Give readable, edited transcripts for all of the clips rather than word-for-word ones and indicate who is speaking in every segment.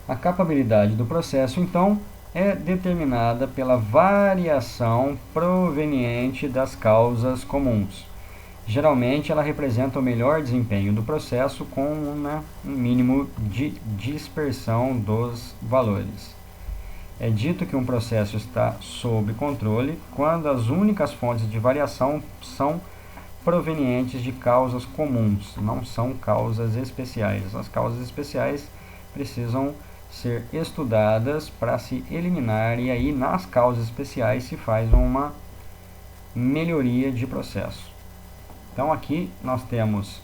Speaker 1: A capabilidade do processo, então, é determinada pela variação proveniente das causas comuns. Geralmente, ela representa o melhor desempenho do processo com um mínimo de dispersão dos valores. É dito que um processo está sob controle quando as únicas fontes de variação são provenientes de causas comuns, não são causas especiais. As causas especiais precisam ser estudadas para se eliminar, e aí nas causas especiais se faz uma melhoria de processo. Então aqui nós temos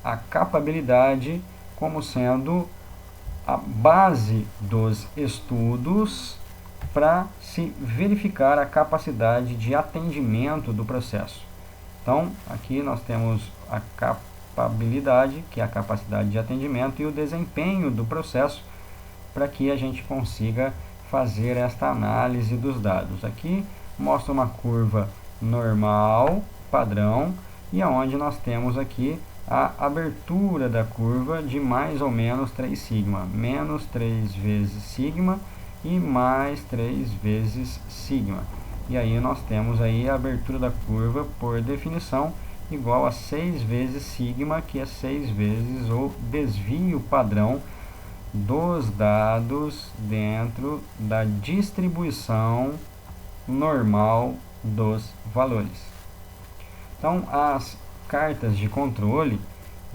Speaker 1: a capabilidade como sendo a base dos estudos para se verificar a capacidade de atendimento do processo. Então, aqui nós temos a capabilidade, que é a capacidade de atendimento, e o desempenho do processo para que a gente consiga fazer esta análise dos dados. Aqui mostra uma curva normal, padrão, e aonde nós temos aqui a abertura da curva de mais ou menos 3 sigma, menos 3 vezes sigma e mais 3 vezes sigma. E aí nós temos aí a abertura da curva, por definição, igual a 6 vezes sigma, que é 6 vezes o desvio padrão dos dados dentro da distribuição normal dos valores. Então, as cartas de controle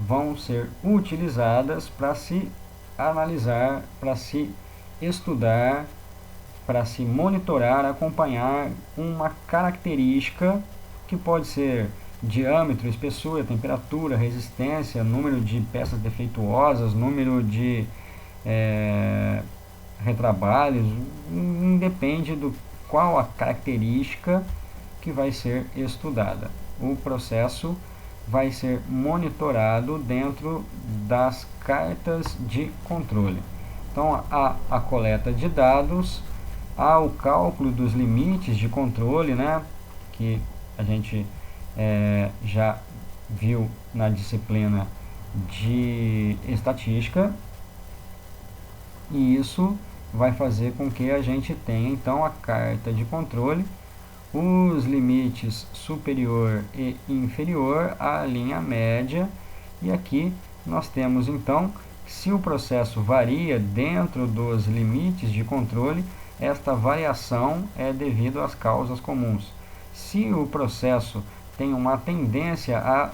Speaker 1: vão ser utilizadas para se analisar, para se estudar, para se monitorar, acompanhar uma característica que pode ser diâmetro, espessura, temperatura, resistência, número de peças defeituosas, número de retrabalhos, independe do qual a característica que vai ser estudada. O processo vai ser monitorado dentro das cartas de controle. Então, há a coleta de dados, há o cálculo dos limites de controle, que a gente já viu na disciplina de estatística, e isso vai fazer com que a gente tenha então a carta de controle, os limites superior e inferior, a linha média, e aqui nós temos então, se o processo varia dentro dos limites de controle, esta variação é devido às causas comuns. Se o processo tem uma tendência a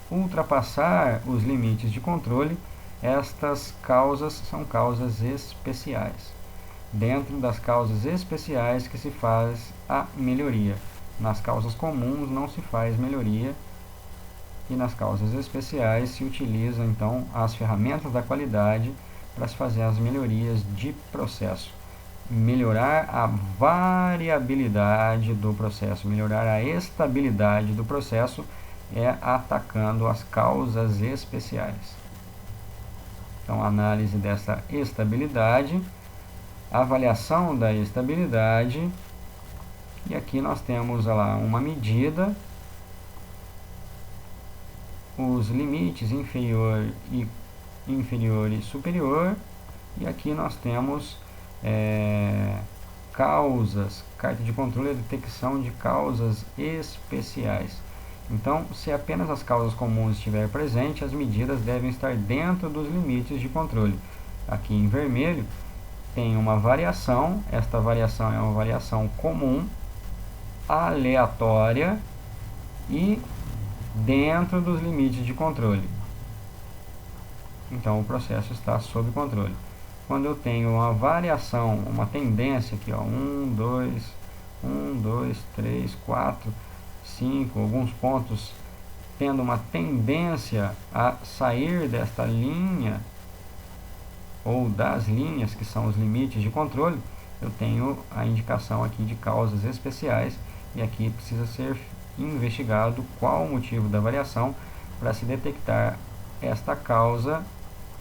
Speaker 1: ultrapassar os limites de controle, estas causas são causas especiais. Dentro das causas especiais que se faz a melhoria. Nas causas comuns não se faz melhoria, e nas causas especiais se utilizam então as ferramentas da qualidade para se fazer as melhorias de processo. Melhorar a variabilidade do processo, melhorar a estabilidade do processo é atacando as causas especiais. Então, análise dessa estabilidade, avaliação da estabilidade, e aqui nós temos lá uma medida, os limites inferior e superior, e aqui nós temos causas, carta de controle e detecção de causas especiais. Então, se apenas as causas comuns estiverem presentes, as medidas devem estar dentro dos limites de controle. Aqui em vermelho tem uma variação, esta variação é uma variação comum, aleatória e dentro dos limites de controle. Então o processo está sob controle. Quando eu tenho uma variação, uma tendência aqui, ó, 1, 2, 3, 4, 5, alguns pontos tendo uma tendência a sair desta linha ou das linhas que são os limites de controle, eu tenho a indicação aqui de causas especiais, e aqui precisa ser investigado qual o motivo da variação para se detectar esta causa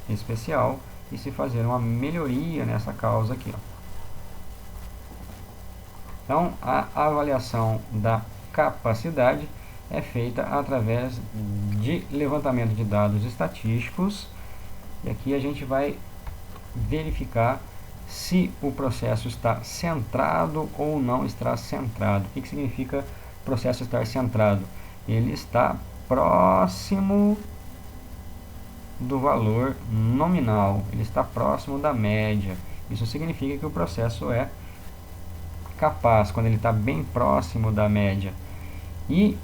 Speaker 1: especial e se fazer uma melhoria nessa causa aqui, ó. Então, a avaliação da capacidade é feita através de levantamento de dados estatísticos, e aqui a gente vai verificar se o processo está centrado ou não está centrado. O que significa o processo estar centrado? Ele está próximo do valor nominal, ele está próximo da média. Isso significa que o processo é capaz, quando ele está bem próximo da média. E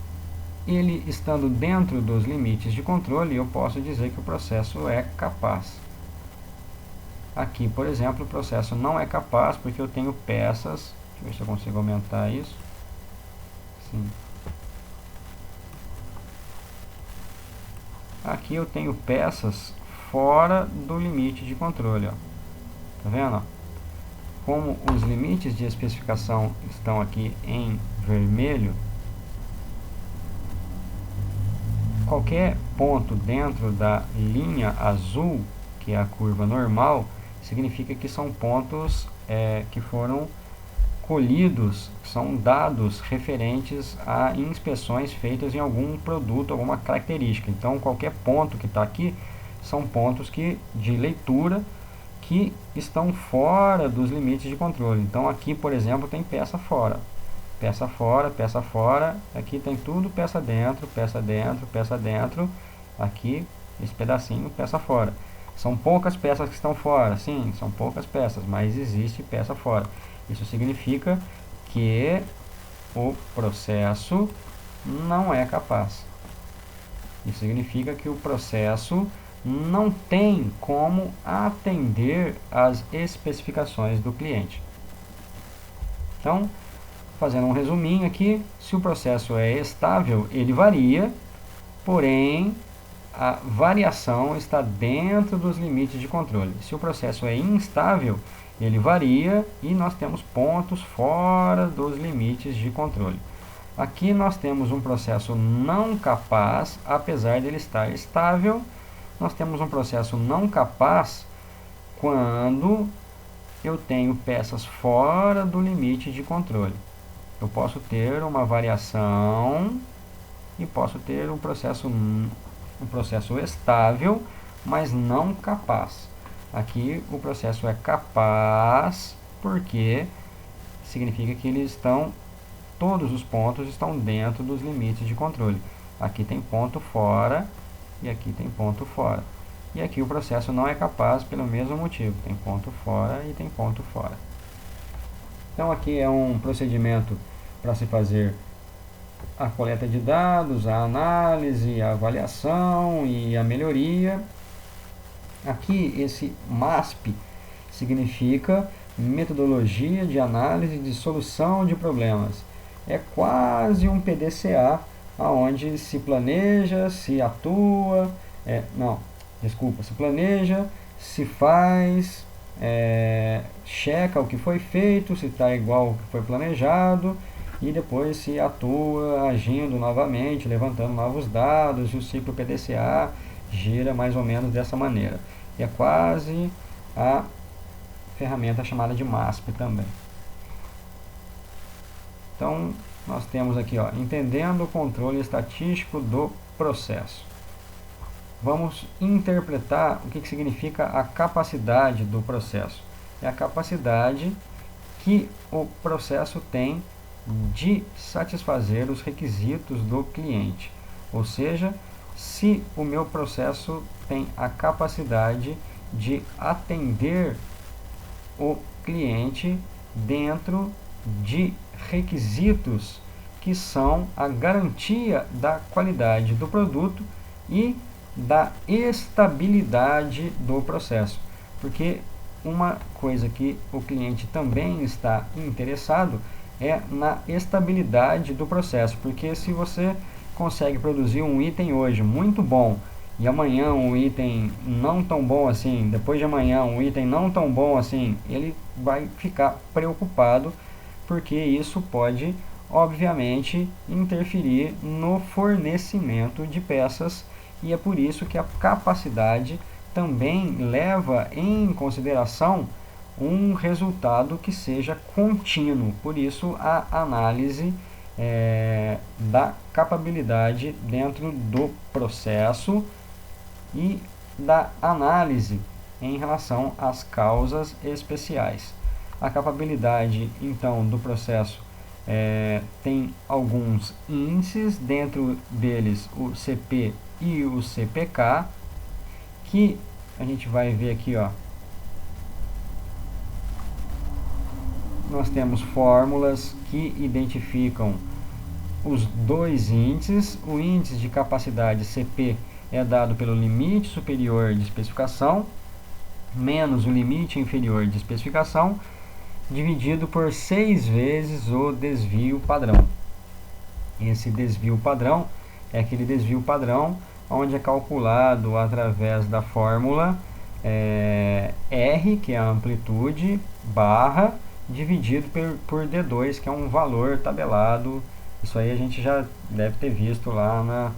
Speaker 1: ele estando dentro dos limites de controle, eu posso dizer que o processo é capaz. Aqui, por exemplo, o processo não é capaz porque eu tenho peças. Deixa eu ver se eu consigo aumentar isso. Sim. Aqui eu tenho peças fora do limite de controle. Ó. Tá vendo? Ó? Como os limites de especificação estão aqui em vermelho, qualquer ponto dentro da linha azul, que é a curva normal, significa que são pontos que foram colhidos, são dados referentes a inspeções feitas em algum produto, alguma característica. Então, qualquer ponto que está aqui são pontos de leitura que estão fora dos limites de controle. Então, aqui, por exemplo, tem peça fora. Peça fora, peça fora. Aqui tem tudo peça dentro, peça dentro, peça dentro. Aqui, esse pedacinho, peça fora. São poucas peças que estão fora. Sim, são poucas peças, mas existe peça fora. Isso significa que o processo não é capaz. Isso significa que o processo não tem como atender às especificações do cliente. Então, fazendo um resuminho aqui, se o processo é estável, ele varia, porém a variação está dentro dos limites de controle. Se o processo é instável, ele varia e nós temos pontos fora dos limites de controle. Aqui nós temos um processo não capaz, apesar de ele estar estável. Nós temos um processo não capaz quando eu tenho peças fora do limite de controle. Eu posso ter uma variação e posso ter um processo estável, mas não capaz. Aqui o processo é capaz porque significa que todos os pontos estão dentro dos limites de controle. Aqui tem ponto fora e aqui tem ponto fora. E aqui o processo não é capaz pelo mesmo motivo. Tem ponto fora e tem ponto fora. Então aqui é um procedimento para se fazer a coleta de dados, a análise, a avaliação e a melhoria. Aqui esse MASP significa metodologia de análise de solução de problemas. É quase um PDCA, onde se planeja, se atua, se planeja, se faz, checa o que foi feito, se está igual ao que foi planejado, e depois se atua agindo novamente, levantando novos dados, e o ciclo PDCA gira mais ou menos dessa maneira. E é quase a ferramenta chamada de MASP também. Então, nós temos aqui, entendendo o controle estatístico do processo. Vamos interpretar o que significa a capacidade do processo. É a capacidade que o processo tem de satisfazer os requisitos do cliente. Ou seja, se o meu processo tem a capacidade de atender o cliente dentro de requisitos que são a garantia da qualidade do produto e da estabilidade do processo. Porque uma coisa que o cliente também está interessado é na estabilidade do processo, porque se você consegue produzir um item hoje muito bom e amanhã um item não tão bom assim, depois de amanhã um item não tão bom assim, ele vai ficar preocupado, porque isso pode, obviamente, interferir no fornecimento de peças, e é por isso que a capacidade também leva em consideração um resultado que seja contínuo. Por isso, a análise da capabilidade dentro do processo e da análise em relação às causas especiais. A capabilidade, então, do processo tem alguns índices, dentro deles o CP e o CPK, que a gente vai ver aqui, ó. Nós temos fórmulas que identificam os dois índices. O índice de capacidade CP é dado pelo limite superior de especificação menos o limite inferior de especificação, dividido por 6 vezes o desvio padrão. Esse desvio padrão é aquele desvio padrão onde é calculado através da fórmula R, que é a amplitude, barra, dividido por D2, que é um valor tabelado. Isso aí a gente já deve ter visto lá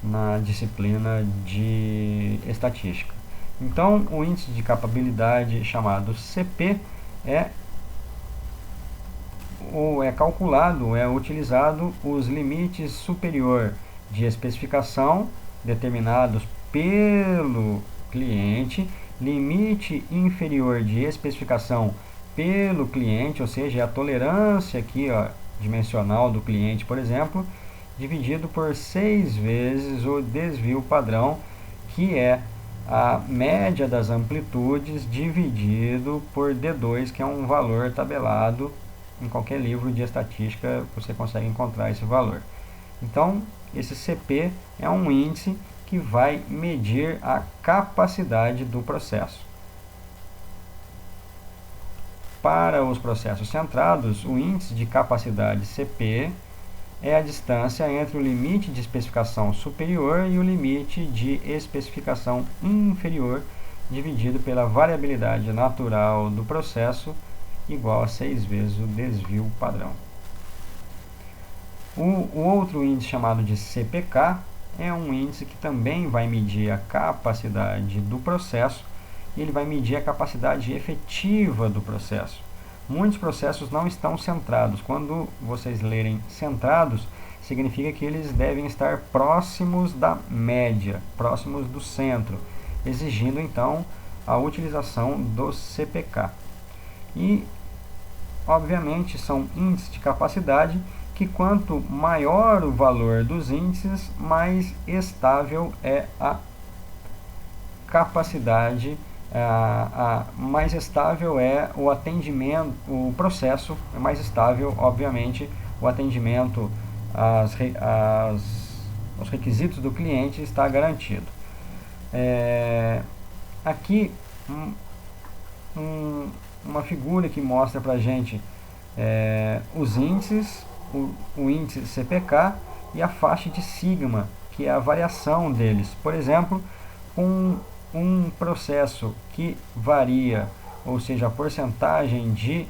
Speaker 1: na disciplina de estatística. Então, o índice de capabilidade, chamado CP, é calculado, é utilizado os limites superior de especificação determinados pelo cliente, limite inferior de especificação pelo cliente, ou seja, a tolerância aqui, ó, dimensional do cliente, por exemplo, dividido por 6 vezes o desvio padrão, que é a média das amplitudes dividido por D2, que é um valor tabelado. Em qualquer livro de estatística você consegue encontrar esse valor. Então, esse CP é um índice que vai medir a capacidade do processo. Para os processos centrados, o índice de capacidade CP é a distância entre o limite de especificação superior e o limite de especificação inferior, dividido pela variabilidade natural do processo, igual a 6 vezes o desvio padrão. O outro índice, chamado de CPK, é um índice que também vai medir a capacidade do processo, e ele vai medir a capacidade efetiva do processo. Muitos processos não estão centrados. Quando vocês lerem centrados, significa que eles devem estar próximos da média, próximos do centro, exigindo então a utilização do CPK. E, obviamente, são índices de capacidade que, quanto maior o valor dos índices, mais estável é a capacidade, mais estável é o atendimento, o processo é mais estável, obviamente, o atendimento aos requisitos do cliente está garantido. Aqui uma figura que mostra para a gente os índices, o índice CPK e a faixa de sigma, que é a variação deles. Por exemplo, um processo que varia, ou seja, a porcentagem de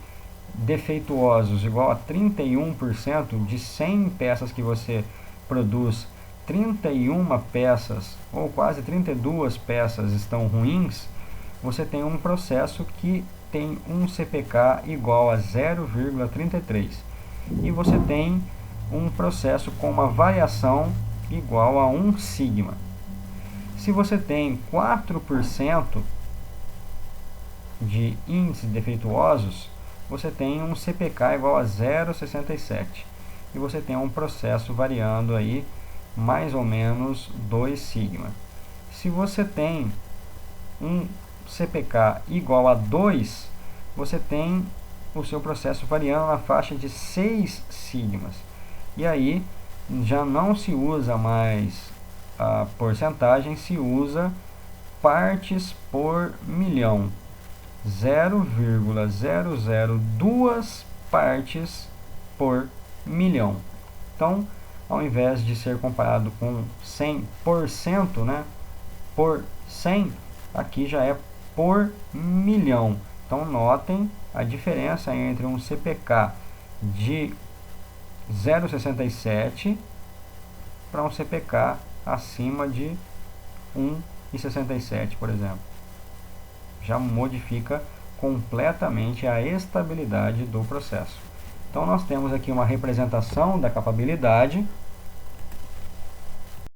Speaker 1: defeituosos igual a 31%, de 100 peças que você produz, 31 peças ou quase 32 peças estão ruins, você tem um processo que tem um CPK igual a 0,33. E você tem um processo com uma variação igual a 1 sigma. Se você tem 4% de índices defeituosos, você tem um CPK igual a 0,67. E você tem um processo variando aí mais ou menos 2 sigma. Se você tem um CPK igual a 2, você tem o seu processo variando na faixa de 6 sigmas. E aí já não se usa mais a porcentagem, se usa partes por milhão, 0,002 partes por milhão. Então, ao invés de ser comparado com 100%, né, por 100, aqui já é por milhão. Então, notem a diferença entre um CPK de 0,67 para um CPK acima de 1,67, por exemplo. Já modifica completamente a estabilidade do processo. Então, nós temos aqui uma representação da capabilidade